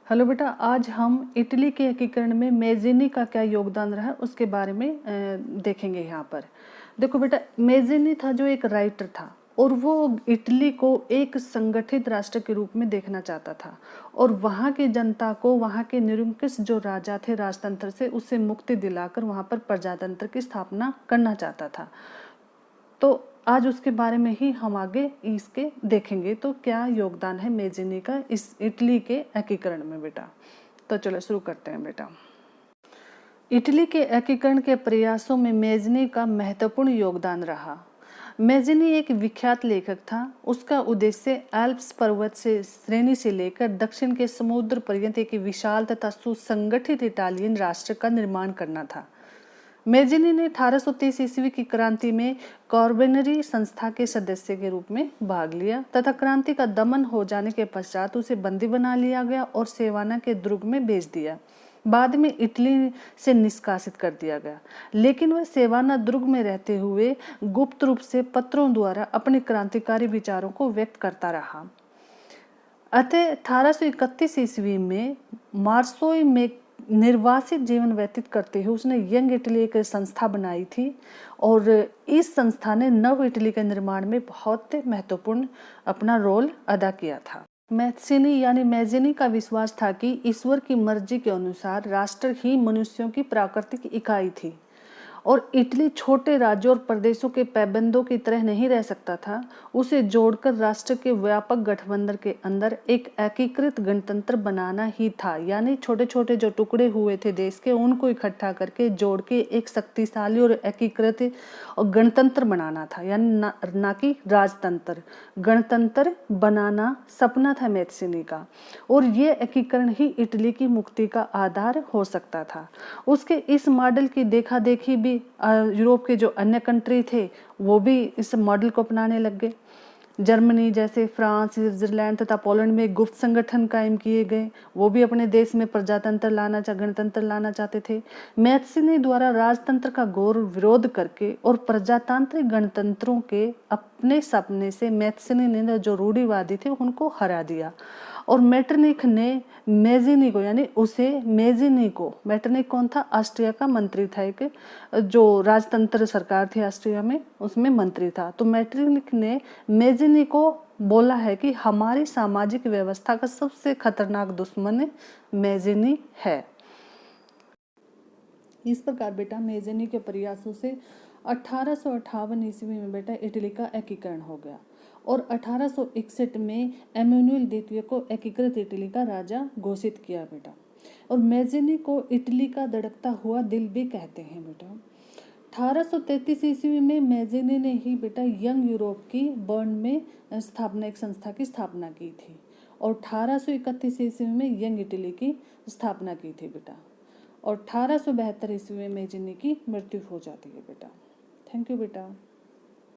Hello बेटा, आज हम इटली के एकीकरण में मेज़िनी का क्या योगदान रहा उसके बारे में देखेंगे यहाँ पर। देखो बेटा, मेज़िनी था जो एक राइटर था और वो इटली को एक संगठित राष्ट्र के रूप में देखना चाहता था और वहाँ की जनता को, वहाँ के निरंकुश जो राजा थे राजतंत्र से, उससे मुक्ति दिलाकर वहाँ पर प्रजातंत्र की स्थापना करना चाहता था। तो आज उसके बारे में ही हम आगे इसके देखेंगे। तो क्या योगदान है मेज़िनी का इस इटली के एकीकरण में बेटा। तो चलो शुरू करते हैं बेटा। इटली के एकीकरण के प्रयासों में मेज़िनी का महत्वपूर्ण योगदान रहा। मेज़िनी एक विख्यात लेखक था। उसका उद्देश्य एल्प्स पर्वत से श्रेणी से लेकर दक्षिण के समुद्र पर्यंत एक विशाल तथा सुसंगठित इटालियन राष्ट्र का निर्माण करना था। मेज़िनी ने 1830 ईस्वी की क्रांति में कॉर्बेनरी संस्था के सदस्य के रूप में भाग लिया तथा क्रांति का दमन हो जाने के पश्चात उसे बंदी बना लिया गया और सेवाना के दुर्ग में भेज दिया। बाद में इटली से निष्कासित कर दिया गया, लेकिन वह सेवाना दुर्ग में रहते हुए गुप्त रूप से पत्रों द्वारा अपने क्रांतिकारी विचारों को व्यक्त करता रहा। अतः 1831 ईस्वी में मार्सोई में निर्वासित जीवन व्यतीत करते हुए उसने यंग इटली एक संस्था बनाई थी और इस संस्था ने नव इटली के निर्माण में बहुत महत्वपूर्ण अपना रोल अदा किया था। मैथ्सिनी यानी मेज़िनी का विश्वास था कि ईश्वर की मर्जी के अनुसार राष्ट्र ही मनुष्यों की प्राकृतिक इकाई थी और इटली छोटे राज्यों और प्रदेशों के पैबंदों की तरह नहीं रह सकता था। उसे जोड़कर राष्ट्र के व्यापक गठबंधन के अंदर एक एकीकृत गणतंत्र बनाना ही था, यानी छोटे छोटे जो टुकड़े हुए थे देश के, उनको इकट्ठा करके जोड़ के एक शक्तिशाली और एकीकृत और गणतंत्र बनाना था, यानी ना कि राजतंत्र। गणतंत्र बनाना सपना था मैथ्सिनी का और ये एकीकरण ही इटली की मुक्ति का आधार हो सकता था। उसके इस मॉडल की देखा देखी भी यूरोप के जो अन्य कंट्री थे वो भी इस मॉडल को अपनाने लग गए। जर्मनी जैसे फ्रांस, स्विट्जरलैंड तथा पोलैंड में गुप्त संगठन कायम किए गए। वो भी अपने देश में प्रजातंत्र गणतंत्र लाना चाहते थे। मैथ्सिनी द्वारा राजतंत्र का घोर विरोध करके और प्रजातांत्रिक गणतंत्रों के अपने सपने से मैथ्सिनी ने जो रूढ़िवादी थे उनको हरा दिया और मेटरनिख ने मेज़िनी को, यानी उसे मेज़िनी को, मेटरनिख कौन था? ऑस्ट्रिया का मंत्री था, एक जो राजतंत्र सरकार थी ऑस्ट्रिया में, उसमें मंत्री था। तो मेटरनिख ने मेज़िनी को बोला है कि हमारी सामाजिक व्यवस्था का सबसे खतरनाक दुश्मन मेज़िनी है। इस प्रकार बेटा मेज़िनी के प्रयासों से 1858 ईस्वी में बेटा इटली का एकीकरण हो गया और 1861 में एम्मानुएल द्वितीय को एकीकृत इटली का राजा घोषित किया बेटा। और मेज़िनी को इटली का धड़कता हुआ दिल भी कहते हैं बेटा। 1833 ईस्वी में मेज़िनी ने ही बेटा यंग यूरोप की बर्न में एक संस्था की स्थापना की थी और 1831 ईस्वी में यंग इटली की स्थापना की थी बेटा और 1872 ईस्वी में मेज़िनी की मृत्यु हो जाती है बेटा। थैंक यू बेटा।